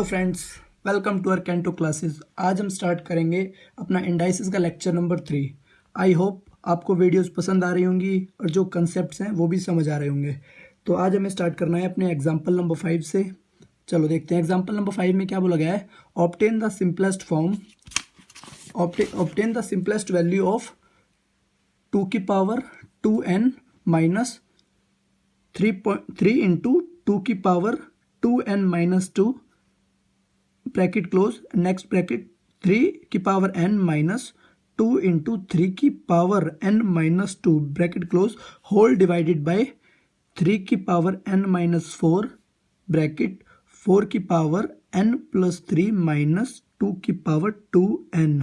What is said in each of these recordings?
Friends, welcome to our Canto classes. आज हम start करेंगे अपना इंडाइसिस का लेक्चर नंबर 3। आई होप आपको वीडियोस पसंद आ रही होंगी और जो कंसेप्ट्स हैं वो भी समझ आ रहे होंगे। तो आज हमें स्टार्ट करना है अपने एग्जाम्पल नंबर 5 से। चलो देखते हैं एग्जाम्पल नंबर 5 में क्या बोला गया है। Obtain the simplest form, obtain the simplest value of 2 की पावर 2n माइनस 3 इंटू 2 की power 2n minus 2 bracket close, next bracket 3 की पावर n माइनस 2 इंटू 3 की power n minus 2 bracket close whole divided by 3 की power n minus 4 bracket 4 की power n plus 3 minus 2 की power 2n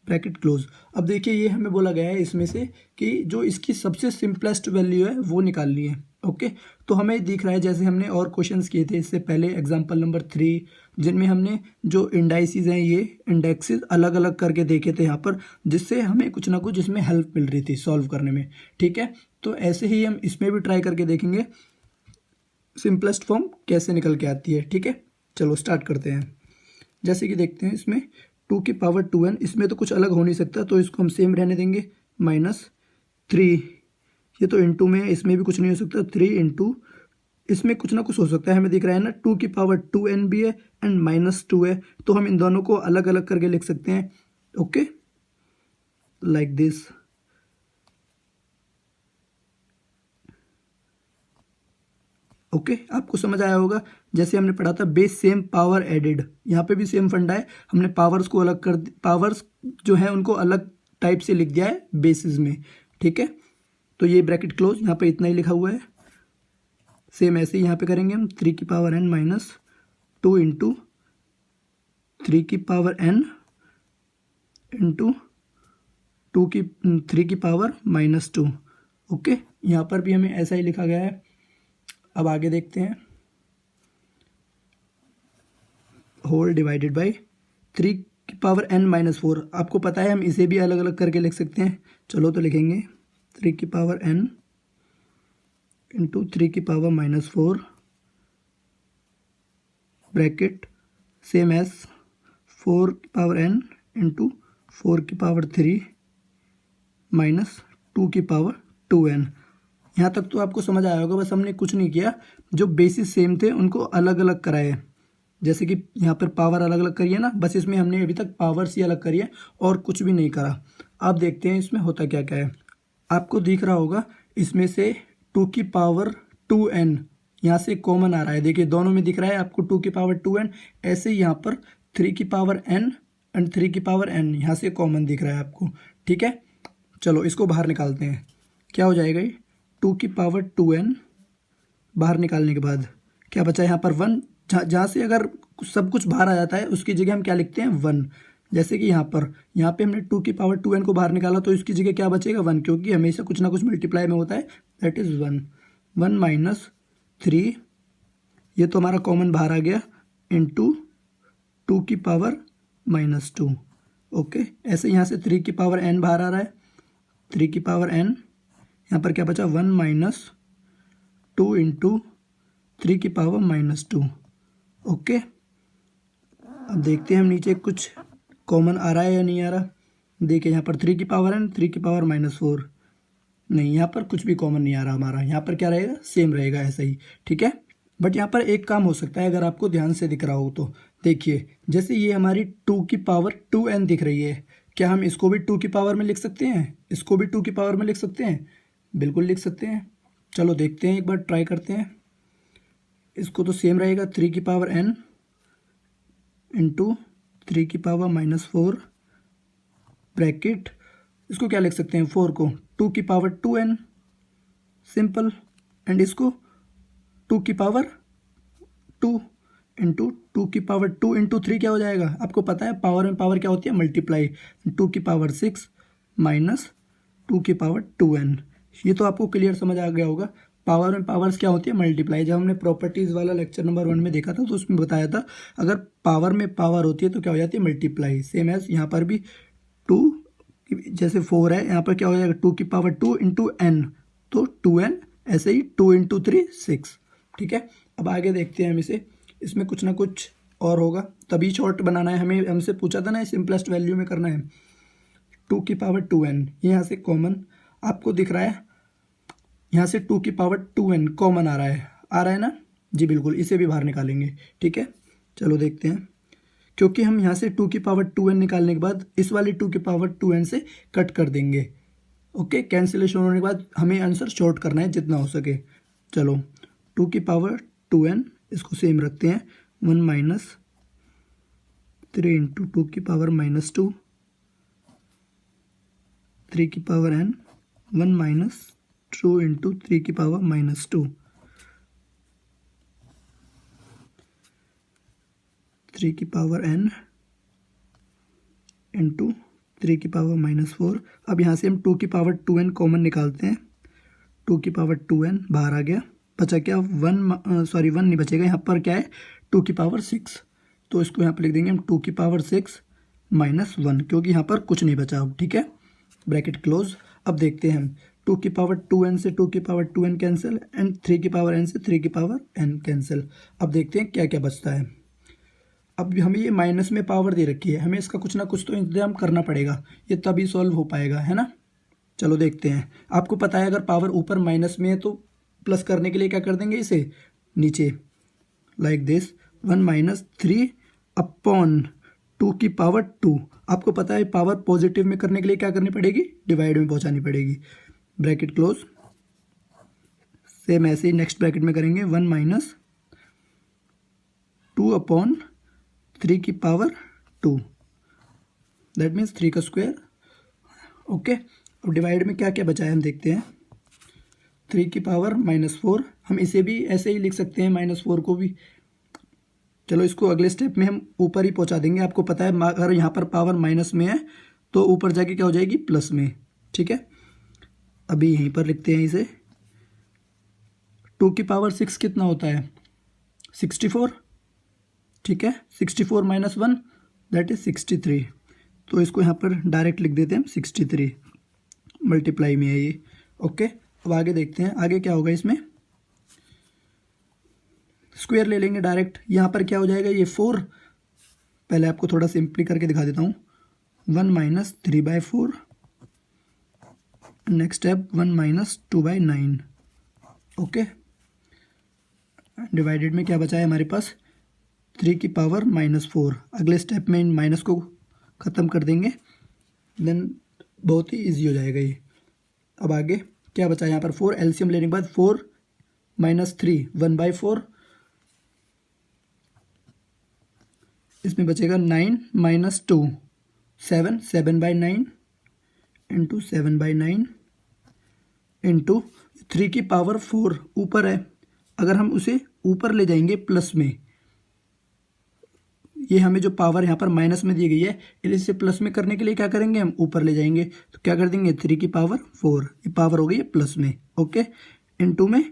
bracket close. अब देखिए ये हमें बोला गया है इसमें से कि जो इसकी सबसे सिंपलेस्ट वैल्यू है वो निकालनी है। ओके, तो हमें दिख रहा है जैसे हमने और क्वेश्चंस किए थे इससे पहले एग्जांपल नंबर 3, जिनमें हमने जो इंडाइसिस हैं ये इंडेक्सेस अलग अलग करके देखे थे यहाँ पर, जिससे हमें कुछ ना कुछ इसमें हेल्प मिल रही थी सॉल्व करने में। ठीक है, तो ऐसे ही हम इसमें भी ट्राई करके देखेंगे सिंपलेस्ट फॉर्म कैसे निकल के आती है। ठीक है, चलो स्टार्ट करते हैं। जैसे कि देखते हैं इसमें 2 की पावर 2n, इसमें तो कुछ अलग हो नहीं सकता तो इसको हम सेम रहने देंगे, माइनस 3, ये तो इंटू में, इसमें भी कुछ नहीं हो सकता, 3 इंटू, इसमें कुछ ना कुछ हो सकता है, हमें दिख रहा है ना 2 की पावर 2n भी है एंड माइनस 2 है, तो हम इन दोनों को अलग अलग करके लिख सकते हैं। Okay, like this. ओके, आपको समझ आया होगा। जैसे हमने पढ़ा था बेस सेम पावर एडेड, यहाँ पे भी सेम फंडा है, हमने पावर्स को अलग कर, पावर्स जो है उनको अलग टाइप से लिख दिया है बेसिस में। ठीक है, तो ये ब्रैकेट क्लोज, यहाँ पे इतना ही लिखा हुआ है। सेम ऐसे ही यहाँ पे करेंगे हम, 3 की पावर n माइनस 2 इंटू 3 की पावर n इंटू 3 की पावर माइनस 2। ओके, यहाँ पर भी हमें ऐसा ही लिखा गया है। अब आगे देखते हैं, होल डिवाइडेड बाय 3 की पावर n माइनस 4। आपको पता है हम इसे भी अलग अलग करके लिख सकते हैं, चलो तो लिखेंगे 3 की पावर n इंटू 3 की power minus 4 bracket same as 4 की पावर n इंटू 4 की पावर 3 माइनस 2 की पावर 2n। यहाँ तक तो आपको समझ आया होगा। बस हमने कुछ नहीं किया, जो बेसिस सेम थे उनको अलग अलग कराए, जैसे कि यहाँ पर पावर अलग अलग करिए ना, बस इसमें हमने अभी तक पावर्स ही अलग करी है और कुछ भी नहीं करा। आप देखते हैं इसमें होता क्या क्या है। आपको दिख रहा होगा इसमें से 2 की पावर 2n यहाँ से कॉमन आ रहा है, देखिए दोनों में दिख रहा है आपको 2 की पावर 2n। ऐसे ही यहाँ पर 3 की पावर n एंड 3 की पावर n यहाँ से कॉमन दिख रहा है आपको। ठीक है, चलो इसको बाहर निकालते हैं। क्या हो जाएगा ये 2 की पावर 2n, बाहर निकालने के बाद क्या बचा यहाँ पर 1, जहाँ से अगर सब कुछ बाहर आ जाता है उसकी जगह हम क्या लिखते हैं 1। जैसे कि यहाँ पे हमने 2 की पावर 2n को बाहर निकाला तो इसकी जगह क्या बचेगा 1, क्योंकि हमेशा कुछ ना कुछ मल्टीप्लाई में होता है, दैट इज़ 1। 1 माइनस 3, ये तो हमारा कॉमन बाहर आ गया, इंटू 2 की पावर माइनस 2। ओके, ऐसे यहाँ से 3 की पावर n बाहर आ रहा है, 3 की पावर n, यहाँ पर क्या बचा 1 माइनस 2 इंटू 3 की पावर माइनस 2। ओके, अब देखते हैं हम नीचे कुछ कॉमन आ रहा है या नहीं आ रहा। देखिए यहाँ पर 3 की पावर n, 3 की पावर माइनस 4, नहीं यहाँ पर कुछ भी कॉमन नहीं आ रहा हमारा, यहाँ पर क्या रहेगा सेम रहेगा ऐसा ही। ठीक है, बट यहाँ पर एक काम हो सकता है अगर आपको ध्यान से दिख रहा हो तो। देखिए जैसे ये हमारी 2 की पावर 2n दिख रही है, क्या हम इसको भी 2 की पावर में लिख सकते हैं, इसको भी 2 की पावर में लिख सकते हैं? बिल्कुल लिख सकते हैं। चलो देखते हैं, एक बार ट्राई करते हैं। इसको तो सेम रहेगा 3 की पावर n इंटू 3 की पावर माइनस 4 ब्रैकेट, इसको क्या लिख सकते हैं 4 को 2 की पावर 2n, सिंपल, एंड इसको 2 की पावर 2 इंटू 2 की पावर 2 इंटू 3 क्या हो जाएगा, आपको पता है पावर में पावर क्या होती है मल्टीप्लाई, 2 की पावर 6 माइनस 2 की पावर 2n। ये तो आपको क्लियर समझ आ गया होगा। पावर में पावर्स क्या होती है मल्टीप्लाई। जब हमने प्रॉपर्टीज़ वाला लेक्चर नंबर 1 में देखा था तो उसमें बताया था अगर पावर में पावर होती है तो क्या हो जाती है मल्टीप्लाई। सेम एज यहाँ पर भी 2, जैसे 4 है, यहाँ पर क्या हो जाएगा 2 की पावर 2 इंटू n, तो 2n, ऐसे ही 2 इंटू 3 6। ठीक है, अब आगे देखते हैं हम इसे, इसमें कुछ ना कुछ और होगा, तभी शॉर्ट बनाना है हमें। हमसे पूछा था ना सिंपलेस्ट वैल्यू में करना है। 2n, यहाँ से कॉमन आपको दिख रहा है, यहाँ से 2n कॉमन आ रहा है ना जी, बिल्कुल, इसे भी बाहर निकालेंगे। ठीक है, चलो देखते हैं। क्योंकि हम यहाँ से 2n निकालने के बाद इस वाली 2n से कट कर देंगे। ओके, कैंसिलेशन होने के बाद हमें आंसर शॉर्ट करना है जितना हो सके। चलो 2n इसको सेम रखते हैं, 1 माइनस 3 इंटू 2 की पावर -2, 3 की पावर n, 1 माइनस 2 इंटू 3 की पावर -2, 3 की पावर n इंटू 3 की पावर -4। अब यहाँ से हम 2 की पावर 2n कॉमन निकालते हैं। 2 की पावर 2n बाहर आ गया, बचा क्या 1 नहीं बचेगा, यहाँ पर क्या है 2 की पावर 6, तो इसको यहाँ पर लिख देंगे हम 2 की पावर 6 -1, क्योंकि यहाँ पर कुछ नहीं बचा अब। ठीक है, ब्रैकेट क्लोज। अब देखते हैं हम 2 की पावर 2n से 2 की पावर 2n कैंसिल, एंड 3 की पावर n से 3 की पावर n कैंसिल। अब देखते हैं क्या क्या बचता है। अब हमें ये माइनस में पावर दे रखी है, हमें इसका कुछ ना कुछ तो इंतजाम करना पड़ेगा, ये तभी सॉल्व हो पाएगा, है ना। चलो देखते हैं। आपको पता है अगर पावर ऊपर माइनस में है तो प्लस करने के लिए क्या कर देंगे, इसे नीचे लाइक दिस, 1 माइनस 3 अपॉन 2 की पावर 2। आपको पता है पावर पॉजिटिव में करने के लिए क्या करनी पड़ेगी, डिवाइड में पहुंचानी पड़ेगी। Bracket close. सेम ऐसे ही नेक्स्ट ब्रैकेट में करेंगे, 1 माइनस 2 अपॉन 3 की पावर 2, दैट मीन्स 3 का स्क्वायर। ओके, अब डिवाइड में क्या क्या बचा है हम देखते हैं। 3 की पावर -4, हम इसे भी ऐसे ही लिख सकते हैं, -4 को भी। चलो इसको अगले स्टेप में हम ऊपर ही पहुंचा देंगे। आपको पता है अगर यहाँ पर पावर माइनस में है तो ऊपर जाके क्या हो जाएगी, प्लस में। ठीक है, अभी यहीं पर लिखते हैं इसे। 2 की पावर 6 कितना होता है, 64। ठीक है, 64 माइनस 1 दैट इज 63, तो इसको यहाँ पर डायरेक्ट लिख देते हैं हम 63, मल्टीप्लाई में है ये। ओके, अब आगे देखते हैं आगे क्या होगा। इसमें स्क्वायर ले लेंगे डायरेक्ट, यहाँ पर क्या हो जाएगा ये 4। पहले आपको थोड़ा सिंपली करके दिखा देता हूँ। 1 minus 3/4, next step 1 minus 2/9। Okay, divided में क्या बचा है हमारे पास, 3 की पावर -4। अगले स्टेप में इन माइनस को ख़त्म कर देंगे, देन बहुत ही इजी हो जाएगा ये। अब आगे क्या बचा है यहाँ पर, 4 एलसीएम लेने के बाद 4 माइनस 3 1/4, इसमें बचेगा 9 माइनस 2 7 7/9 इंटू 7/9 इंटू 3 की पावर 4 ऊपर है, अगर हम उसे ऊपर ले जाएंगे प्लस में, ये हमें जो पावर यहाँ पर माइनस में दी गई है इसे प्लस में करने के लिए क्या करेंगे, हम ऊपर ले जाएंगे। तो क्या कर देंगे, 3 की पावर 4, ये पावर हो गई है प्लस में। ओके, इनटू में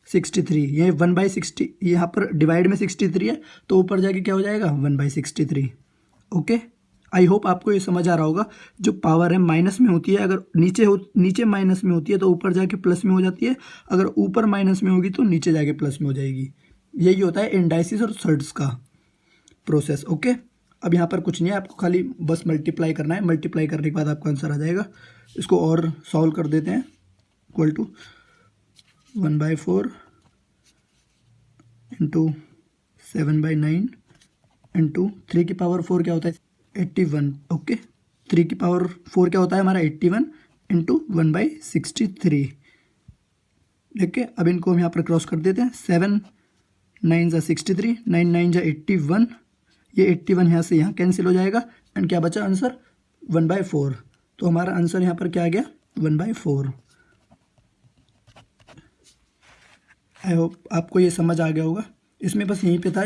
63, ये 1/60, यहाँ पर डिवाइड में 63 है तो ऊपर जाके क्या हो जाएगा 1/63। ओके, आई होप आपको ये समझ आ रहा होगा। जो पावर है माइनस में होती है, अगर नीचे माइनस में होती है तो ऊपर जाके प्लस में हो जाती है, अगर ऊपर माइनस में होगी तो नीचे जाके प्लस में हो जाएगी। यही होता है इंडाइसिस और सर्ट्स का प्रोसेस। ओके, अब यहाँ पर कुछ नहीं है, आपको खाली बस मल्टीप्लाई करना है, मल्टीप्लाई करने के बाद आपका आंसर आ जाएगा। इसको और सॉल्व कर देते हैं। इक्वल टू 1/4 इंटू 7/9 इंटू 3 की पावर 4 क्या होता है 81। ओके, 3 की पावर 4 क्या होता है हमारा 81 इंटू 1/63। ठीक है, अब इनको हम यहाँ पर क्रॉस कर देते हैं। 7 9 जा 63, 9 9 जा 81, ये 81 यहाँ से यहाँ कैंसिल हो जाएगा, एंड क्या बचा आंसर 1/4। तो हमारा आंसर यहाँ पर क्या आ गया 1/4। आई होप आपको ये समझ आ गया होगा। इसमें बस यहीं पे था,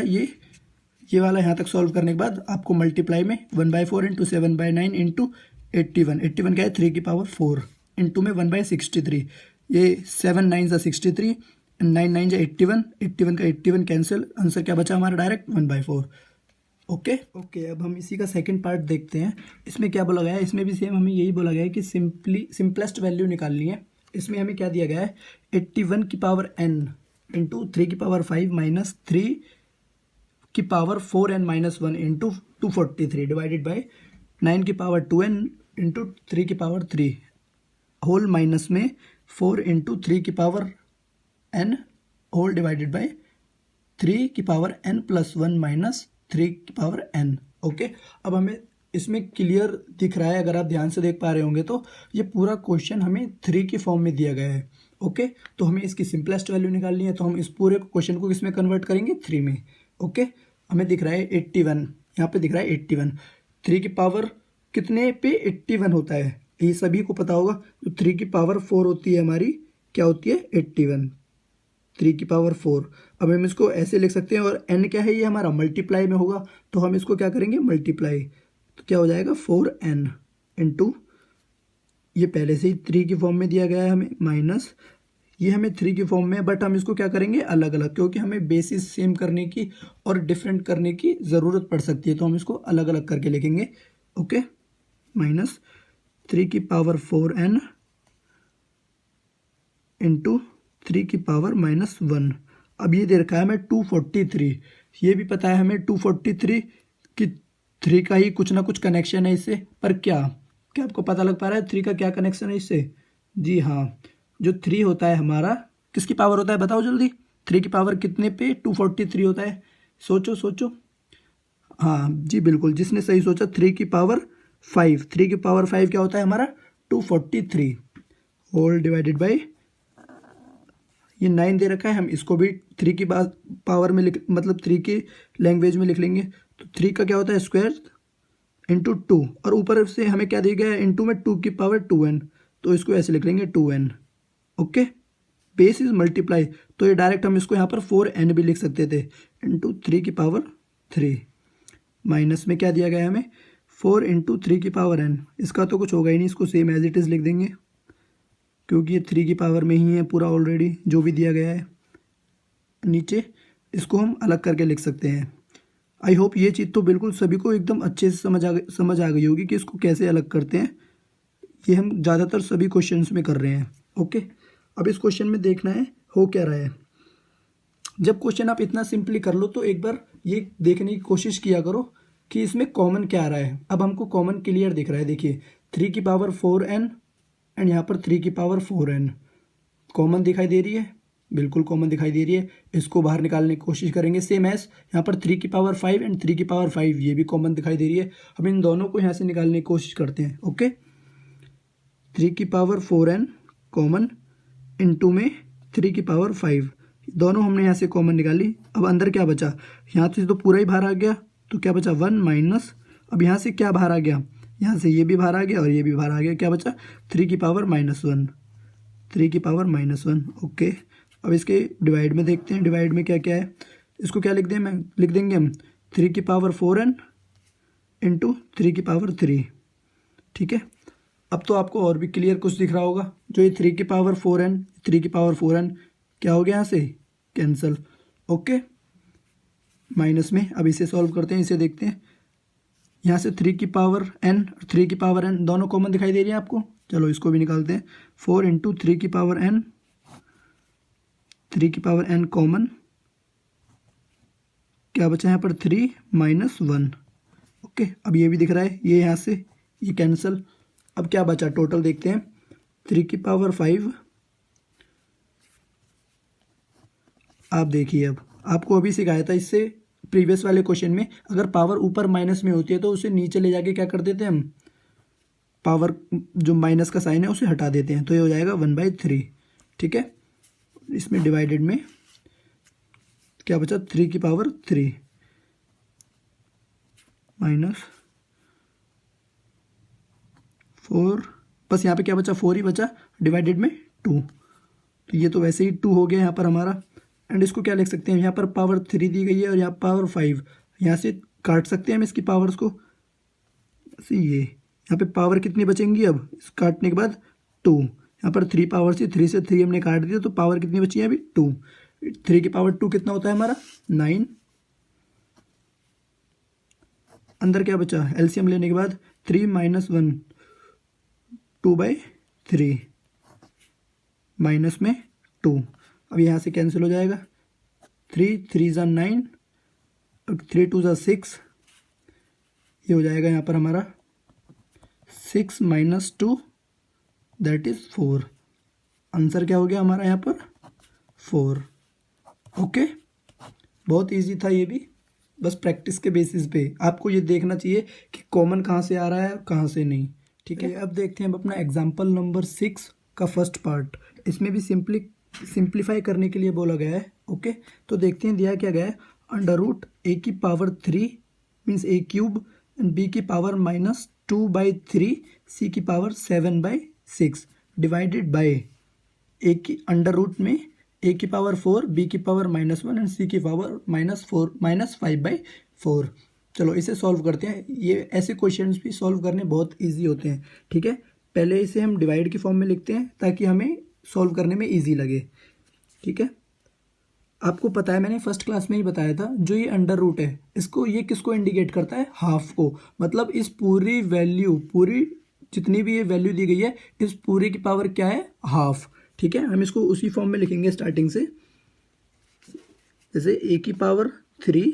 ये वाला यहाँ तक सॉल्व करने के बाद आपको मल्टीप्लाई में 1/4 इंटू 7/9 इंटू 81 क्या है 3 की पावर 4 इंटू में 1/63, ये 7 9 जा 63, 9 9 जा 81 का 81 कैंसिल, आंसर क्या बचा हमारा डायरेक्ट 1/4। ओके, अब हम इसी का सेकंड पार्ट देखते हैं। इसमें क्या बोला गया है, इसमें भी सेम हमें यही बोला गया है कि सिंपलेस्ट वैल्यू निकालनी है। इसमें हमें क्या दिया गया है 81 की पावर n इंटू 3 की पावर 5 माइनस 3 की power 4n minus 1 into 243 divided by 9 की पावर 2n इंटू 3 की पावर 3 होल माइनस में 4 इंटू 3 की power n whole divided by 3 की पावर n प्लस 1 माइनस 3 की पावर n। ओके, अब हमें इसमें क्लियर दिख रहा है, अगर आप ध्यान से देख पा रहे होंगे तो ये पूरा क्वेश्चन हमें 3 की फॉर्म में दिया गया है। ओके, तो हमें इसकी सिंपलेस्ट वैल्यू निकालनी है, तो हम इस पूरे क्वेश्चन को किसमें कन्वर्ट करेंगे, 3 में। ओके, हमें दिख रहा है 81, यहाँ पे दिख रहा है 81। 3 की पावर कितने पे 81 होता है, ये सभी को पता होगा। तो 3 की पावर 4 होती है हमारी, क्या होती है 81, 3 की पावर 4। अब हम इसको ऐसे लिख सकते हैं, और n क्या है, ये हमारा मल्टीप्लाई में होगा, तो हम इसको क्या करेंगे, मल्टीप्लाई। तो क्या हो जाएगा 4n इंटू, ये पहले से ही 3 की फॉर्म में दिया गया है हमें, माइनस ये हमें 3 की फॉर्म में, बट हम इसको क्या करेंगे अलग अलग, क्योंकि हमें बेसिस सेम करने की और डिफरेंट करने की ज़रूरत पड़ सकती है, तो हम इसको अलग अलग करके लिखेंगे। ओके, माइनस 3 की पावर 4n इंटू 3 की पावर माइनस 1। अब ये दे रखा है हमें 243, ये भी पता है हमें 243 कि 3 का ही कुछ ना कुछ कनेक्शन है इससे, पर क्या क्या आपको पता लग पा रहा है 3 का क्या कनेक्शन है इससे? जी हाँ, जो 3 होता है हमारा किसकी पावर होता है, बताओ जल्दी। 3 की पावर कितने पे 243 होता है, सोचो सोचो। हाँ जी बिल्कुल, जिसने सही सोचा, 3 की पावर 5। 3 की पावर 5 क्या होता है हमारा, 243 होल डिवाइडेड बाई, ये 9 दे रखा है, हम इसको भी 3 की पावर में लिख, मतलब 3 की लैंग्वेज में लिख लेंगे। तो 3 का क्या होता है स्क्वायर इंटू 2, और ऊपर से हमें क्या दिया गया है, इंटू में 2 की पावर 2n, तो इसको ऐसे लिख लेंगे 2n। Okay, base is multiply, तो ये डायरेक्ट हम इसको यहाँ पर 4n भी लिख सकते थे, इंटू 3 की पावर 3, माइनस में क्या दिया गया है हमें 4 इंटू 3 की पावर n। इसका तो कुछ होगा ही नहीं, इसको सेम एज इट इज़ लिख देंगे, क्योंकि ये 3 की पावर में ही है पूरा ऑलरेडी जो भी दिया गया है। नीचे इसको हम अलग करके लिख सकते हैं। आई होप ये चीज़ तो बिल्कुल सभी को एकदम अच्छे से समझ आ गई होगी कि इसको कैसे अलग करते हैं। ये हम ज़्यादातर सभी क्वेश्चंस में कर रहे हैं। ओके, अब इस क्वेश्चन में देखना है हो क्या रहा है। जब क्वेश्चन आप इतना सिंपली कर लो तो एक बार ये देखने की कोशिश किया करो कि इसमें कॉमन क्या आ रहा है। अब हमको कॉमन क्लियर दिख रहा है, देखिए 3 की पावर 4n एंड यहाँ पर 3 की पावर 4n कॉमन दिखाई दे रही है, बिल्कुल कॉमन दिखाई दे रही है। इसको बाहर निकालने की कोशिश करेंगे, सेम एज यहाँ पर 3 की पावर 5 एंड 3 की पावर 5 ये भी कॉमन दिखाई दे रही है। हम इन दोनों को यहाँ से निकालने की कोशिश करते हैं। ओके, 3 की पावर 4n कॉमन इंटू में 3 की पावर 5, दोनों हमने यहाँ से कॉमन निकाली। अब अंदर क्या बचा, यहाँ से तो पूरा ही बाहर आ गया, तो क्या बचा 1 माइनस, अब यहाँ से क्या बाहर आ गया, यहाँ से ये भी बाहर आ गया और ये भी बाहर आ गया, क्या बचा 3 की पावर -1, 3 की पावर -1। ओके, अब इसके डिवाइड में देखते हैं, डिवाइड में क्या क्या है। इसको क्या लिख दें, मैं लिख देंगे हम 3 की पावर 4n इंटू 3 की पावर 3। ठीक है, अब तो आपको और भी क्लियर कुछ दिख रहा होगा। जो ये 3 की पावर 4n, 3 की पावर 4n क्या हो गया, यहाँ से कैंसल। ओके, माइनस में अब इसे सॉल्व करते हैं, इसे देखते हैं। यहाँ से 3 की पावर n और 3 की पावर n दोनों कॉमन दिखाई दे रही है आपको, चलो इसको भी निकालते हैं। 4 इंटू 3 की पावर n, 3 की पावर n कॉमन, क्या बचा यहाँ पर 3 माइनस 1। ओके, अब ये भी दिख रहा है, ये यहाँ से ये कैंसल। अब क्या बचा टोटल देखते हैं, 3 की पावर 5, आप देखिए अब आपको अभी सिखाया था इससे प्रीवियस वाले क्वेश्चन में, अगर पावर ऊपर माइनस में होती है तो उसे नीचे ले जाके क्या कर देते हैं हम, पावर जो माइनस का साइन है उसे हटा देते हैं, तो ये हो जाएगा 1/3। ठीक है, इसमें डिवाइडेड में क्या बचा 3 की पावर 3 माइनस 4, बस यहाँ पे क्या बचा 4 ही बचा, डिवाइडेड में 2, तो ये तो वैसे ही 2 हो गया यहाँ पर हमारा। एंड इसको क्या लिख सकते हैं, यहाँ पर पावर 3 दी गई है और यहाँ पावर 5, यहाँ से काट सकते हैं हम इसकी पावर्स को। ये यहाँ पे पावर कितनी बचेंगी, अब इस काटने के बाद 2, यहाँ पर 3 पावर से 3 से 3 हमने काट दिया, तो पावर कितनी बची है अभी 2। 3 की पावर 2 कितना होता है हमारा 9। अंदर क्या बचा, एलसीएम लेने के बाद 3 माइनस 1, 2/3 माइनस में 2, अब यहाँ से कैंसिल हो जाएगा, 3 3 ज़ा 9 अब 3 2 ज़ा 6, ये हो जाएगा यहाँ पर हमारा 6 माइनस 2 दैट इज़ 4। आंसर क्या हो गया हमारा यहाँ पर 4। ओके, बहुत इजी था ये भी, बस प्रैक्टिस के बेसिस पे आपको ये देखना चाहिए कि कॉमन कहाँ से आ रहा है और कहाँ से नहीं। ठीक है, अब देखते हैं हम अपना एग्जाम्पल नंबर 6 का फर्स्ट पार्ट। इसमें भी सिंप्लीफाई करने के लिए बोला गया है। ओके, तो देखते हैं दिया क्या गया है। अंडर रूट a की power 3 means a cube and b की पावर -2/3 c की पावर 7/6 डिवाइडेड बाय a की अंडर रूट में a की पावर 4, b की पावर -1 एंड c की पावर -5/4। चलो इसे सॉल्व करते हैं। ये ऐसे क्वेश्चंस भी सॉल्व करने बहुत इजी होते हैं। ठीक है, पहले इसे हम डिवाइड की फॉर्म में लिखते हैं ताकि हमें सॉल्व करने में इजी लगे। ठीक है, आपको पता है मैंने फर्स्ट क्लास में ही बताया था, जो ये अंडर रूट है इसको, ये किसको इंडिकेट करता है, हाफ को। मतलब इस पूरी वैल्यू, पूरी जितनी भी ये वैल्यू दी गई है, इस पूरे की पावर क्या है, हाफ। ठीक है, हम इसको उसी फॉर्म में लिखेंगे स्टार्टिंग से, जैसे a की पावर 3,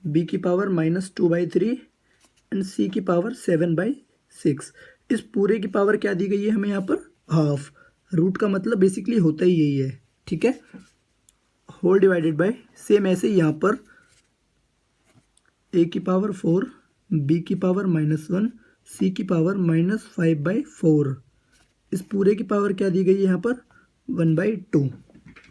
b की पावर -2/3 एंड c की पावर 7/6। इस पूरे की पावर क्या दी गई है हमें यहाँ पर, हाफ। रूट का मतलब बेसिकली होता ही यही है। ठीक है, होल डिवाइडेड बाय, सेम ऐसे यहाँ पर a की पावर 4, b की पावर -1, c की पावर -5/4। इस पूरे की पावर क्या दी गई है यहाँ पर, 1/2।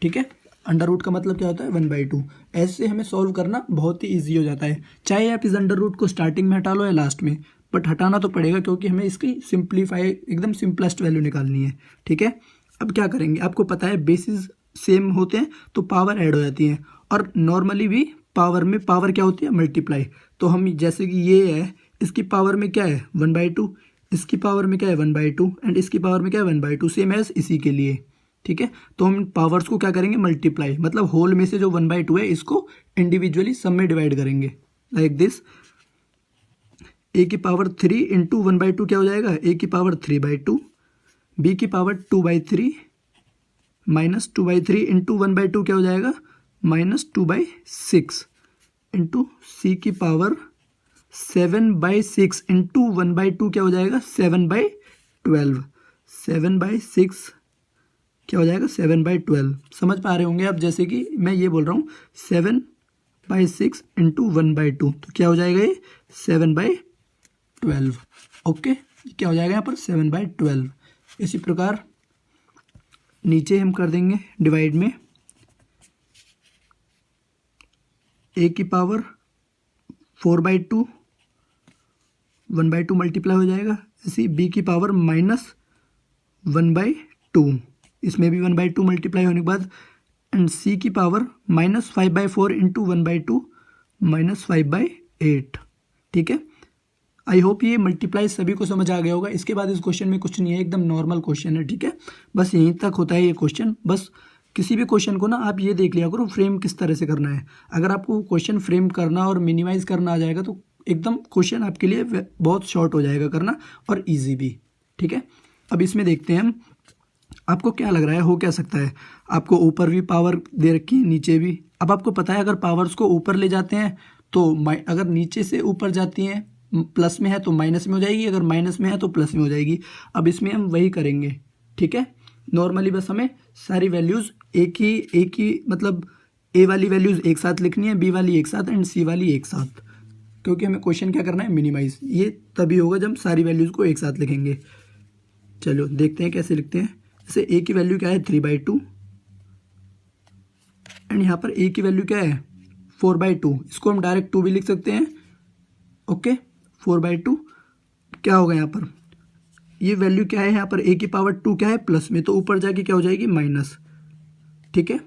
ठीक है, अंडर रूट का मतलब क्या होता है, 1/2। ऐसे हमें सॉल्व करना बहुत ही ईजी हो जाता है, चाहे आप इस अंडर रूट को स्टार्टिंग में हटा लो या लास्ट में, बट हटाना तो पड़ेगा क्योंकि हमें इसकी सिंप्लीफाई एकदम सिंपलेस्ट वैल्यू निकालनी है। ठीक है, अब क्या करेंगे, आपको पता है बेसिस सेम होते हैं तो पावर ऐड हो जाती है, और नॉर्मली भी पावर में पावर क्या होती है, मल्टीप्लाई। तो हम जैसे कि ये है, इसकी पावर में क्या है, 1/2, इसकी पावर में क्या है, 1/2 एंड इसकी पावर में क्या है, 1/2, सेम एज इसी के लिए। ठीक है, तो हम पावर्स को क्या करेंगे, मल्टीप्लाई, मतलब होल में से जो 1/2 है इसको इंडिविजुअली सब में डिवाइड करेंगे, लाइक दिस। a की पावर 3 इंटू 1/2 क्या हो जाएगा, a की पावर 3/2, b की पावर 2/3 -2/3 इंटू 1/2 क्या हो जाएगा, -2/6 इंटू c की पावर 7/6 इंटू 1/2 क्या हो जाएगा, 7/12। 7/6 क्या हो जाएगा, 7/12। समझ पा रहे होंगे आप, जैसे कि मैं ये बोल रहा हूँ 7/6 इंटू 1/2, तो क्या हो जाएगा ये 7/12। ओके, क्या हो जाएगा यहाँ पर 7/12। इसी प्रकार नीचे हम कर देंगे डिवाइड में, a की पावर 4/2, 1/2 मल्टीप्लाई हो जाएगा, ऐसे b की पावर -1/2, इसमें भी 1/2 मल्टीप्लाई होने के बाद, एंड c की पावर -5/4 इंटू 1/2 -5/8। ठीक है, आई होप ये मल्टीप्लाई सभी को समझ आ गया होगा। इसके बाद इस क्वेश्चन में कुछ नहीं है, एकदम नॉर्मल क्वेश्चन है। ठीक है, बस यहीं तक होता है ये क्वेश्चन। बस किसी भी क्वेश्चन को ना आप ये देख लिया करो फ्रेम किस तरह से करना है। अगर आपको क्वेश्चन फ्रेम करना और मिनिमाइज करना आ जाएगा तो एकदम क्वेश्चन आपके लिए बहुत शॉर्ट हो जाएगा करना, और ईजी भी। ठीक है, अब इसमें देखते हैं हम, आपको क्या लग रहा है हो क्या सकता है। आपको ऊपर भी पावर दे रखी है, नीचे भी। अब आपको पता है अगर पावर्स को ऊपर ले जाते हैं तो अगर नीचे से ऊपर जाती हैं, प्लस में है तो माइनस में हो जाएगी, अगर माइनस में है तो प्लस में हो जाएगी। अब इसमें हम वही करेंगे। ठीक है, नॉर्मली बस हमें सारी वैल्यूज़ एक ही मतलब ए वाली वैल्यूज़ एक साथ लिखनी है, बी वाली एक साथ एंड सी वाली एक साथ, क्योंकि हमें क्वेश्चन क्या करना है, मिनिमाइज। ये तभी होगा जब हम सारी वैल्यूज़ को एक साथ लिखेंगे। चलो देखते हैं कैसे लिखते हैं। जैसे a की वैल्यू क्या है, 3/2 एंड यहाँ पर a की वैल्यू क्या है, 4/2। इसको हम डायरेक्ट 2 भी लिख सकते हैं। ओके, 4/2 क्या होगा यहाँ पर, ये वैल्यू क्या है यहाँ पर, a की पावर 2 क्या है, प्लस में, तो ऊपर जाके क्या हो जाएगी, माइनस। ठीक है,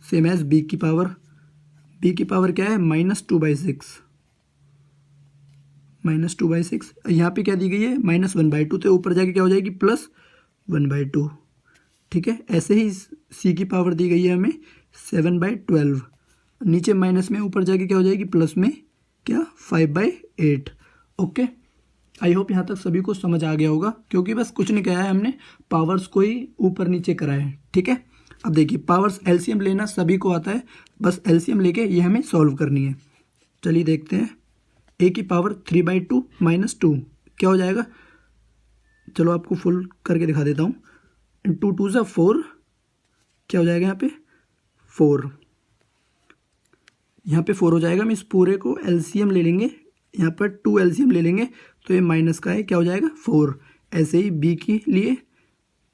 सेम एज b की पावर क्या है, -2/6। -2/6 यहाँ पे क्या दी गई है, -1/2, तो ऊपर जाके क्या हो जाएगी, +1/2। ठीक है, ऐसे ही c की पावर दी गई है हमें 7/12, नीचे माइनस में, ऊपर जाके क्या हो जाएगी, प्लस में क्या, 5/8। ओके, आई होप यहाँ तक सभी को समझ आ गया होगा, क्योंकि बस कुछ नहीं कहा है हमने, पावर्स को ही ऊपर नीचे करा है। ठीक है, अब देखिए पावर्स एलसीएम लेना सभी को आता है, बस एलसीएम लेके ये हमें सॉल्व करनी है। चलिए देखते हैं। ए की पावर 3/2 - 2 क्या हो जाएगा, चलो आपको फुल करके दिखा देता हूँ। 2 2 ज़ा 4 क्या हो जाएगा यहाँ पे 4, यहाँ पे 4 हो जाएगा। हम इस पूरे को एलसीएम ले लेंगे, यहाँ पर 2 एलसीएम ले लेंगे तो ये माइनस का है, क्या हो जाएगा 4। ऐसे ही बी के लिए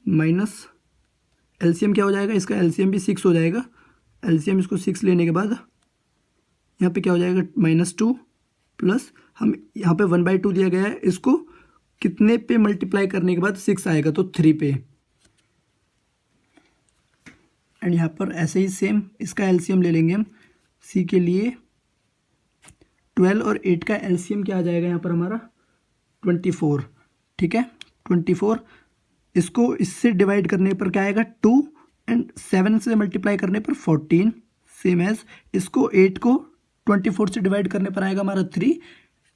माइनस एलसीएम क्या हो जाएगा, इसका एलसीएम भी 6 हो जाएगा। एलसीएम इसको 6 लेने के बाद यहाँ पे क्या हो जाएगा -2 प्लस हम यहाँ पे 1/2 दिया गया है, इसको कितने पे मल्टीप्लाई करने के बाद 6 आएगा तो 3 पे। एंड यहाँ पर ऐसे ही सेम इसका एलसीएम ले लेंगे हम। सी के लिए 12 और 8 का एलसीएम क्या आ जाएगा यहाँ पर हमारा 24, ठीक है 24। इसको इससे डिवाइड करने पर क्या आएगा 2 एंड 7 से मल्टीप्लाई करने पर 14, सेम एज इसको 8 को 24 से डिवाइड करने पर आएगा हमारा 3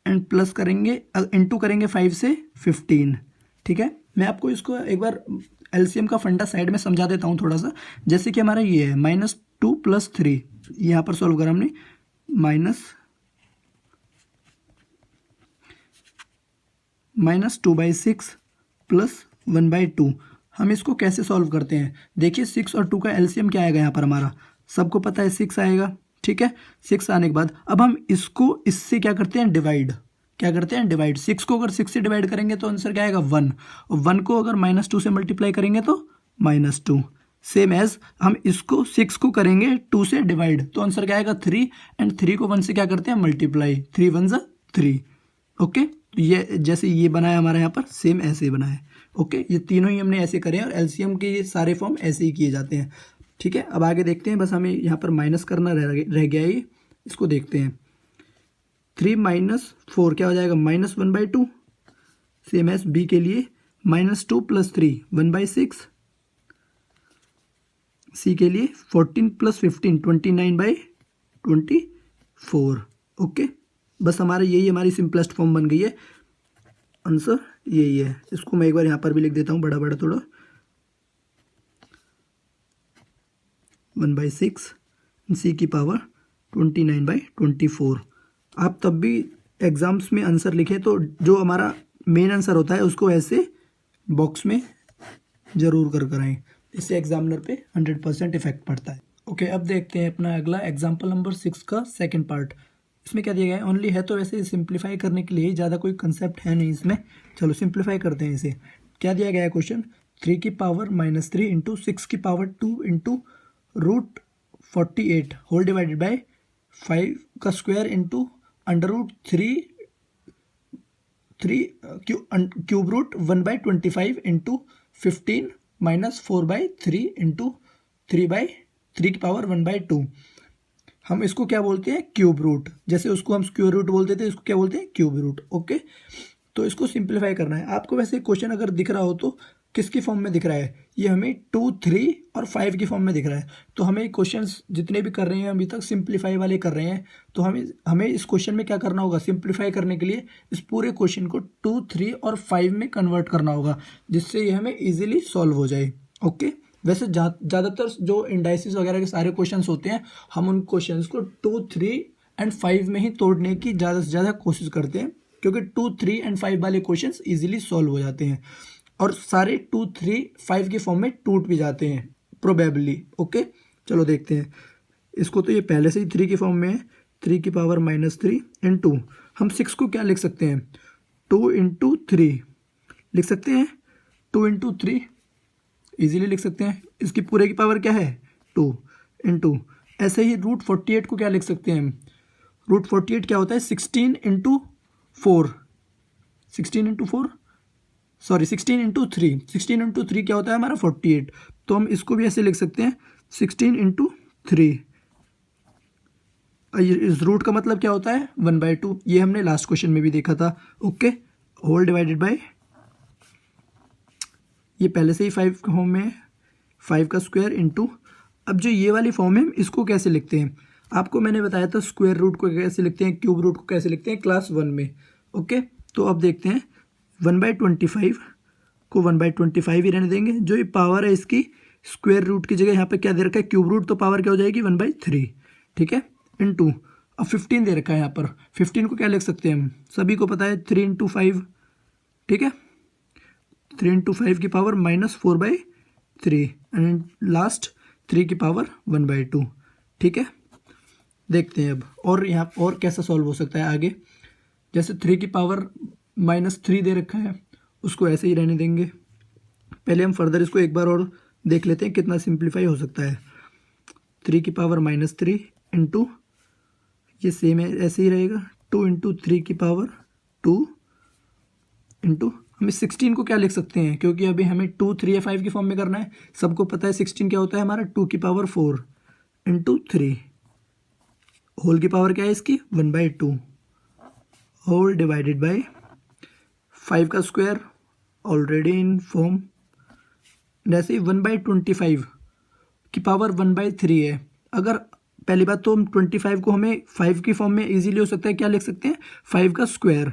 एंड प्लस करेंगे इनटू करेंगे 5 से 15, ठीक है। मैं आपको इसको एक बार एलसीएम का फंडा साइड में समझा देता हूँ थोड़ा सा। जैसे कि हमारा ये है -2 + 3, यहाँ पर सॉल्व करा हमने -2/6 + 1/2। हम इसको कैसे सॉल्व करते हैं, देखिए 6 और 2 का एलसीएम क्या आएगा यहाँ पर हमारा, सबको पता है 6 आएगा, ठीक है। 6 आने के बाद अब हम इसको इससे क्या करते हैं डिवाइड, क्या करते हैं डिवाइड। 6 को अगर 6 से डिवाइड करेंगे तो आंसर क्या आएगा 1, और 1 को अगर -2 से मल्टीप्लाई करेंगे तो -2। सेम एज हम इसको 6 को करेंगे 2 से डिवाइड तो आंसर क्या आएगा 3, एंड 3 को 1 से क्या करते हैं मल्टीप्लाई, 3 1 ज़ा 3, ओके। तो ये जैसे ये बना है हमारा यहाँ पर सेम ऐसे ही बना है, ओके। ये तीनों ही हमने ऐसे करे हैं और एलसीएम के ये सारे फॉर्म ऐसे ही किए जाते हैं, ठीक है। अब आगे देखते हैं, बस हमें यहाँ पर माइनस करना रह गया है ये, इसको देखते हैं। 3 - 4 क्या हो जाएगा -1/2, सेम एज बी के लिए -2 + 3 1/6, सी के लिए 14 + 15 29/24, ओके। बस हमारा यही हमारी सिंपलेस्ट फॉर्म बन गई है, आंसर यही है। इसको मैं एक बार यहाँ पर भी लिख देता हूँ बड़ा बड़ा थोड़ा, 1/6 सी की पावर 29/24। आप तब भी एग्ज़ाम्स में आंसर लिखें तो जो हमारा मेन आंसर होता है उसको ऐसे बॉक्स में ज़रूर कर आएँ, इससे एग्जामिनर पे 100% इफेक्ट पड़ता है, ओके। अब देखते हैं अपना अगला एग्जाम्पल नंबर 6 का सेकंड पार्ट। इसमें क्या दिया गया है, ओनली है तो वैसे सिंप्लीफाई करने के लिए, ज़्यादा कोई कंसेप्ट है नहीं इसमें। चलो सिंप्लीफाई करते हैं इसे। क्या दिया गया है क्वेश्चन, 3 की पावर -3 × 6 की पावर 2 × √48 होल डिवाइडेड बाय 5 का स्क्वायर इंटू √3 क्यूब रूट 1/25 × 15 -4/3 × 3/3 की पावर 1/2। हम इसको क्या बोलते हैं क्यूब रूट, जैसे उसको हम स्क्वायर रूट बोलते थे, इसको क्या बोलते हैं क्यूब रूट, ओके। तो इसको सिंप्लीफाई करना है आपको। वैसे क्वेश्चन अगर दिख रहा हो तो किसकी फॉर्म में दिख रहा है, ये हमें 2, 3 और 5 की फॉर्म में दिख रहा है। तो हमें क्वेश्चंस जितने भी कर रहे हैं अभी तक सिंप्लीफाई वाले कर रहे हैं, तो हमें इस क्वेश्चन में क्या करना होगा, सिंप्लीफाई करने के लिए इस पूरे क्वेश्चन को 2, 3 और 5 में कन्वर्ट करना होगा, जिससे ये हमें ईजिली सॉल्व हो जाए, ओके। वैसे ज़्यादातर जो इंडाइसिस वगैरह के सारे क्वेश्चंस होते हैं, हम उन क्वेश्चंस को 2, 3 एंड 5 में ही तोड़ने की ज़्यादा से ज़्यादा कोशिश करते हैं, क्योंकि 2, 3 एंड 5 वाले क्वेश्चंस इजीली सॉल्व हो जाते हैं और सारे 2, 3, 5 के फॉर्म में टूट भी जाते हैं प्रोबेबली, ओके। चलो देखते हैं इसको। तो ये पहले से ही 3 की फॉर्म में है, 3 की पावर -3 × हम 6 को क्या लिख सकते हैं 2 × 3 लिख सकते हैं, 2 × 3 इजीली लिख सकते हैं। इसकी पूरे की पावर क्या है 2 × ऐसे ही √48 को क्या लिख सकते हैं, √48 क्या होता है 16 × 4 16 × 3 16 × 3 क्या होता है हमारा 48। तो हम इसको भी ऐसे लिख सकते हैं 16 × 3। इस रूट का मतलब क्या होता है 1/2, ये हमने लास्ट क्वेश्चन में भी देखा था, ओके। होल डिवाइडेड बाय, ये पहले से ही 5 फॉर्म में है, 5 का स्क्वायर इंटू, अब जो ये वाली फॉर्म है इसको कैसे लिखते हैं, आपको मैंने बताया था स्क्वायर रूट को कैसे लिखते हैं, क्यूब रूट को कैसे लिखते हैं क्लास 1 में, ओके। तो अब देखते हैं 1/25 को 1/25 ही रहने देंगे, जो ये पावर है इसकी स्क्वायर रूट की जगह यहाँ पे क्या दे रखा है, क्यूब रूट, तो पावर क्या हो जाएगी 1/3, ठीक है, इनटू अब 15 दे रखा है यहाँ पर। 15 को क्या लिख सकते हैं हम, सभी को पता है 3 × 5, ठीक है, 3 × 5 की पावर -4/3 एंड लास्ट 3 की पावर 1/2, ठीक है। देखते हैं अब और यहाँ और कैसा सॉल्व हो सकता है आगे। जैसे 3 की पावर -3 दे रखा है, उसको ऐसे ही रहने देंगे। पहले हम फर्दर इसको एक बार और देख लेते हैं कितना सिंप्लीफाई हो सकता है। 3 की पावर -3 इंटू, ये सेम है ऐसे ही रहेगा, 2 × 3 की पावर 2 इंटू, हमें 16 को क्या लिख सकते हैं, क्योंकि अभी हमें 2, 3 या 5 की फॉर्म में करना है। सबको पता है 16 क्या होता है हमारा, 2 की पावर 4 इंटू 3, होल की पावर क्या है इसकी 1/2, होल डिवाइडेड बाय 5 का स्क्वायर ऑलरेडी इन फॉर्म। जैसे ही 1/25 की पावर 1/3 है। अगर पहली बात तो हम 25 को हमें 5 की फॉर्म में इजीली हो सकता है, क्या लिख सकते हैं 5 का स्क्वायर,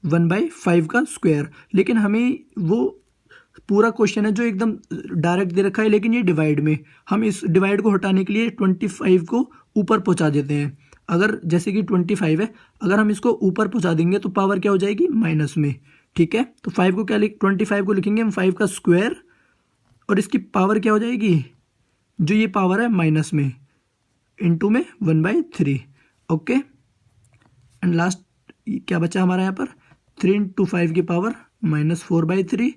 1/5 का स्क्वायर। लेकिन हमें वो पूरा क्वेश्चन है जो एकदम डायरेक्ट दे रखा है, लेकिन ये डिवाइड में, हम इस डिवाइड को हटाने के लिए 25 को ऊपर पहुंचा देते हैं। अगर जैसे कि 25 है, अगर हम इसको ऊपर पहुंचा देंगे तो पावर क्या हो जाएगी माइनस में, ठीक है। तो 5 को क्या 25 को लिखेंगे हम 5 का स्क्वायर, और इसकी पावर क्या हो जाएगी, जो ये पावर है माइनस में, इनटू में 1/3, ओके। एंड लास्ट क्या बचा हमारा यहाँ पर, 3 × 5 की पावर -4/3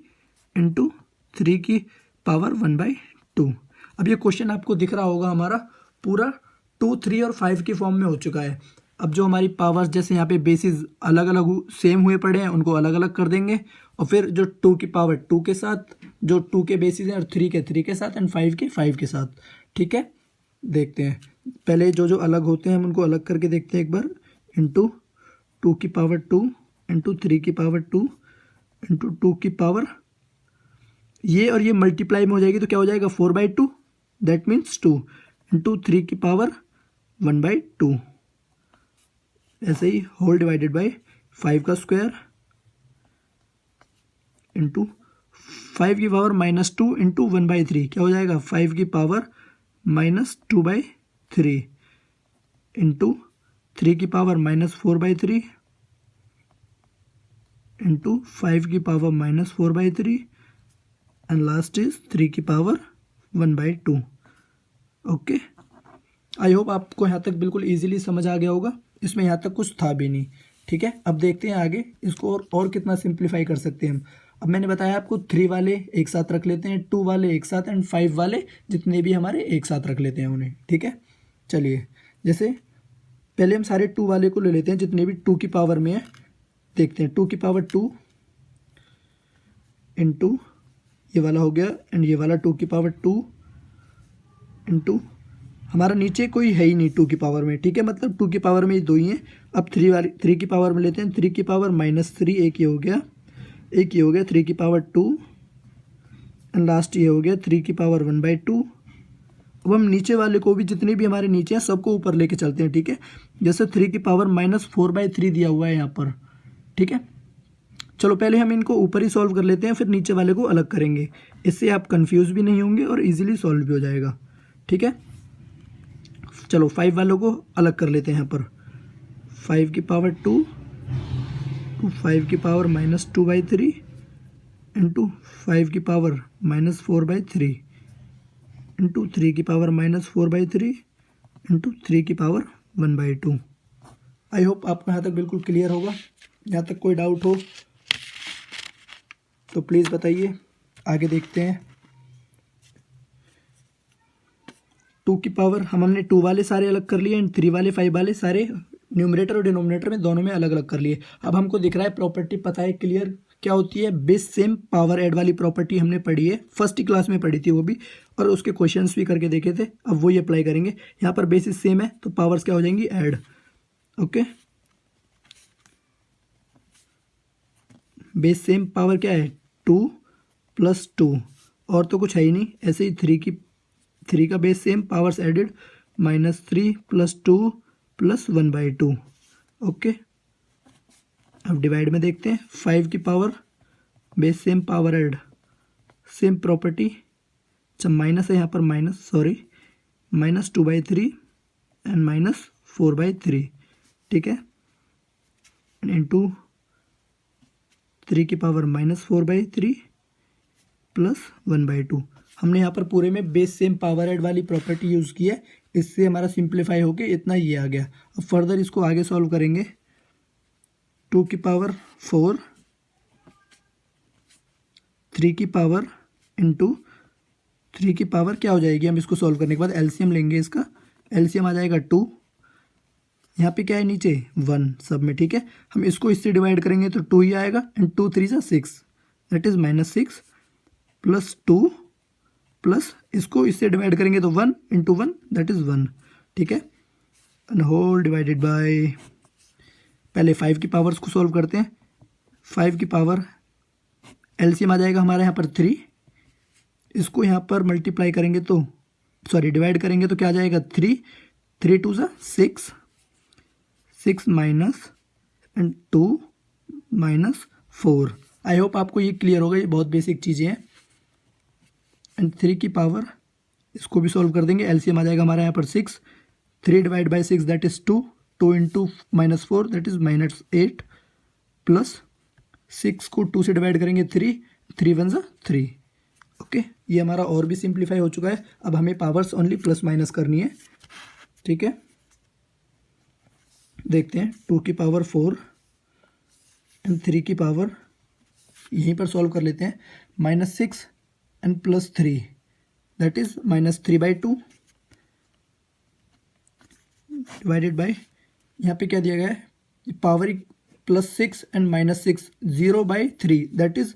इंटू 3 की पावर 1/2। अब ये क्वेश्चन आपको दिख रहा होगा हमारा पूरा 2, 3 और 5 की फॉर्म में हो चुका है। अब जो हमारी पावर्स, जैसे यहाँ पे बेसिस अलग अलग सेम हुए पड़े हैं, उनको अलग अलग कर देंगे, और फिर जो 2 की पावर 2 के साथ, जो 2 के बेसिस हैं, और 3 के साथ, एंड 5 के 5 के साथ, ठीक है। देखते हैं पहले जो जो अलग होते हैं हम उनको अलग करके देखते हैं एक बार। इंटू 2 की पावर 2 इंटू 3 की पावर 2 इंटू 2 की पावर, ये और ये मल्टीप्लाई में हो जाएगी तो क्या हो जाएगा 4/2, दैट मीन्स 2 इंटू 3 की पावर 1/2, ऐसे ही होल डिवाइडेड बाय 5 का स्क्वायर इंटू 5 की पावर -2 इंटू 1/3, क्या हो जाएगा 5 की पावर -2/3 इंटू 3 की पावर -4/3 इंटू 5 की पावर -4/3 एंड लास्ट इज 3 की पावर 1/2, ओके। आई होप आपको यहाँ तक बिल्कुल इजीली समझ आ गया होगा, इसमें यहाँ तक कुछ था भी नहीं, ठीक है। अब देखते हैं आगे इसको और कितना सिंप्लीफाई कर सकते हैं हम। अब मैंने बताया आपको 3 वाले एक साथ रख लेते हैं, 2 वाले एक साथ, एंड 5 वाले जितने भी हमारे एक साथ रख लेते हैं उन्हें, ठीक है। चलिए, जैसे पहले हम सारे 2 वाले को ले लेते हैं जितने भी 2 की पावर में है। देखते हैं 2 की पावर 2 इंटू ये वाला हो गया, एंड ये वाला 2 की पावर 2 इंटू, हमारा नीचे कोई है ही नहीं 2 की पावर में, ठीक है, मतलब 2 की पावर में ये 2 ही हैं। अब 3 की पावर में लेते हैं, 3 की पावर -3, एक ये हो गया, एक ये हो गया 3 की पावर 2, एंड लास्ट ये हो गया 3 की पावर 1/2। अब हम नीचे वाले को भी, जितने भी हमारे नीचे हैं सबको ऊपर लेके चलते हैं, ठीक है। जैसे 3 की पावर -4/3 दिया हुआ है यहाँ पर, ठीक है। चलो पहले हम इनको ऊपर ही सॉल्व कर लेते हैं, फिर नीचे वाले को अलग करेंगे, इससे आप कंफ्यूज भी नहीं होंगे और इजीली सॉल्व भी हो जाएगा, ठीक है। चलो 5 वालों को अलग कर लेते हैं यहाँ पर। 5 की पावर 2 टू 5 की पावर -2/3 इंटू 5 की पावर -4/3 इंटू 3 की पावर -4/3 इंटू 3 की पावर 1/2। आई होप आपको यहाँ तक बिल्कुल क्लियर होगा। यहाँ तक कोई डाउट हो तो प्लीज़ बताइए, आगे देखते हैं। 2 की पावर हमने 2 वाले सारे अलग कर लिए, एंड 3 वाले 5 वाले सारे न्यूमरेटर और डिनोमिनेटर में दोनों में अलग अलग कर लिए। अब हमको दिख रहा है प्रॉपर्टी पता है क्लियर क्या होती है, बेस सेम पावर ऐड वाली प्रॉपर्टी हमने पढ़ी है, फर्स्ट क्लास में पढ़ी थी वो भी, और उसके क्वेश्चंस भी करके देखे थे। अब वही अप्लाई करेंगे। यहाँ पर बेसिस सेम है तो पावर्स क्या हो जाएंगी add, okay. Base same power क्या है 2 + 2, और तो कुछ है ही नहीं। ऐसे ही 3 का base same, powers added -3 + 2 + 1/2, okay. अब डिवाइड में देखते हैं। 5 की power base same, power add same property, अच्छा माइनस है यहाँ पर, -2/3 एंड -4/3, ठीक है, इंटू 3 की पावर -4/3 प्लस 1/2। हमने यहाँ पर पूरे में बेस सेम पावर ऐड वाली प्रॉपर्टी यूज़ की है, इससे हमारा सिंप्लीफाई होके इतना ये आ गया। अब फर्दर इसको आगे सॉल्व करेंगे। 2 की पावर 4, 3 की पावर इंटू 3 की पावर क्या हो जाएगी, हम इसको सॉल्व करने के बाद एलसीएम लेंगे, इसका एलसीएम आ जाएगा 2, यहाँ पे क्या है नीचे 1 सब में, ठीक है। हम इसको इससे डिवाइड करेंगे तो 2 ही आएगा, एंड 2 3 सा 6, दैट इज़ -6 प्लस 2 प्लस इसको इससे डिवाइड करेंगे तो 1 इंटू 1 दैट इज़ 1, ठीक है, एंड होल डिवाइडेड बाय, पहले 5 की पावर्स को सॉल्व करते हैं। 5 की पावर एलसीएम आ जाएगा हमारा यहाँ पर 3, इसको यहाँ पर मल्टीप्लाई करेंगे तो डिवाइड करेंगे तो क्या आ जाएगा 3 2 सा 6 माइनस एंड 2 -4। आई होप आपको ये क्लियर होगा, ये बहुत बेसिक चीज़ें हैं। एंड 3 की पावर इसको भी सॉल्व कर देंगे, एलसीएम आ जाएगा हमारा यहाँ पर 6, 3 divide by 6 that is 2, 2 into -4 that is -8 plus 6 को 2 से डिवाइड करेंगे 3 1 सा 3, ओके। ये हमारा और भी सिंप्लीफाई हो चुका है। अब हमें पावर्स ओनली प्लस माइनस करनी है, ठीक है। देखते हैं 2 की पावर 4 एंड 3 की पावर यहीं पर सॉल्व कर लेते हैं, -6 and +3 that is -3/2 divided by, यहाँ पे क्या दिया गया है, power +6 and -6, 0/3 that is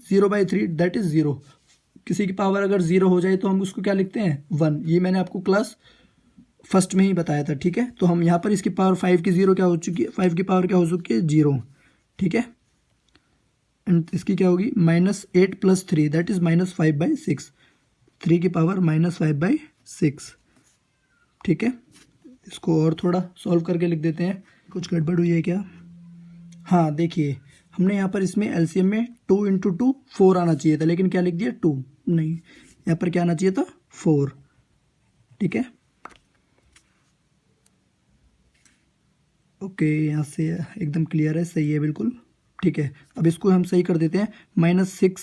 0/3 that is 0। किसी की पावर अगर 0 हो जाए तो हम उसको क्या लिखते हैं 1, ये मैंने आपको क्लास फर्स्ट में ही बताया था, ठीक है। तो हम यहाँ पर इसकी पावर 5 की 0 क्या हो चुकी है, 5 की पावर क्या हो चुकी है 0, ठीक है, एंड इसकी क्या होगी -8 + 3 दैट इज -5/6, 3 की पावर -5/6, ठीक है। इसको और थोड़ा सॉल्व करके लिख देते हैं, कुछ गड़बड़ हुई है क्या। हाँ देखिए, हमने यहाँ पर इसमें एलसीएम में 2 × 2 4 आना चाहिए था, लेकिन क्या लिख दिया 2, नहीं यहाँ पर क्या आना चाहिए था 4, ठीक है। ओके, यहाँ से एकदम क्लियर है, सही है बिल्कुल, ठीक है। अब इसको हम सही कर देते हैं, -6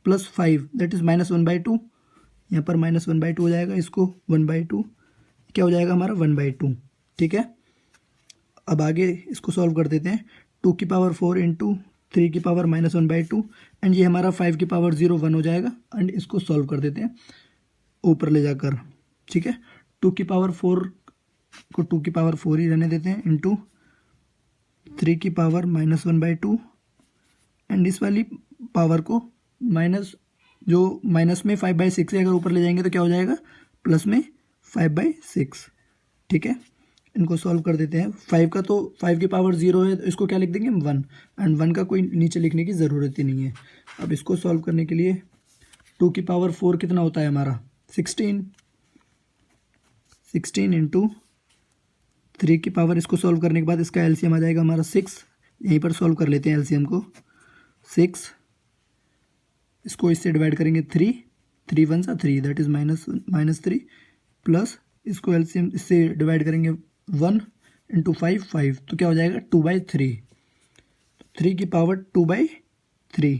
+ 5 दैट इज़ -1/2, यहाँ पर -1/2 हो जाएगा, इसको 1/2 क्या हो जाएगा हमारा 1/2, ठीक है। अब आगे इसको सॉल्व कर देते हैं, 2 की पावर 4 इंटू 3 की पावर -1/2 एंड ये हमारा 5 की पावर 0 1 हो जाएगा, एंड इसको सॉल्व कर देते हैं ऊपर ले जाकर, ठीक है। 2 की पावर 4 को 2 की पावर 4 ही रहने देते हैं, इंटू 3 की पावर -1/2 एंड इस वाली पावर को माइनस में 5/6 है, अगर ऊपर ले जाएंगे तो क्या हो जाएगा प्लस में 5/6, ठीक है। इनको सॉल्व कर देते हैं। 5 का तो 5 की पावर 0 है तो इसको क्या लिख देंगे हम 1, एंड 1 का कोई नीचे लिखने की ज़रूरत ही नहीं है। अब इसको सॉल्व करने के लिए 2 की पावर 4 कितना होता है हमारा 16 इंटू 3 की पावर, इसको सॉल्व करने के बाद इसका एलसीएम आ जाएगा हमारा 6, यहीं पर सॉल्व कर लेते हैं एलसीएम को, 6 इसको इससे डिवाइड करेंगे 3 1 सा 3 दैट इज़ -3 प्लस इसको एलसीएम इससे डिवाइड करेंगे 1 इंटू 5 तो क्या हो जाएगा 2/3, 3 की पावर 2/3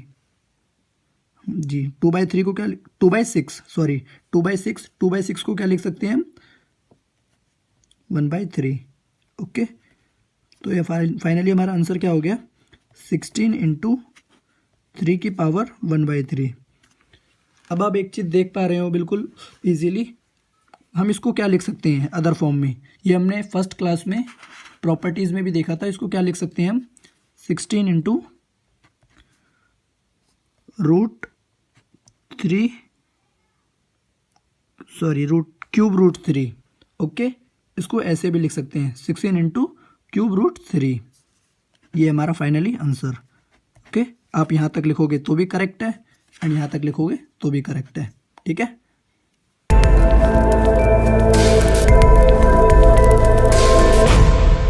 जी, 2/3 को क्या 2/6 सॉरी 2/6 को क्या लिख सकते हैं हम 1/3, ओके। तो ये फाइनली हमारा आंसर क्या हो गया 16 इंटू 3 की पावर 1/3। अब आप एक चीज़ देख पा रहे हो बिल्कुल इजीली, हम इसको क्या लिख सकते हैं अदर फॉर्म में, ये हमने फर्स्ट क्लास में प्रॉपर्टीज़ में भी देखा था। इसको क्या लिख सकते हैं हम 16 इंटू √3, ओके। इसको ऐसे भी लिख सकते हैं 16 इंटू √3, ये हमारा फाइनली आंसर, ओके। आप यहाँ तक लिखोगे तो भी करेक्ट है, एंड यहाँ तक लिखोगे तो भी करेक्ट है, ठीक है।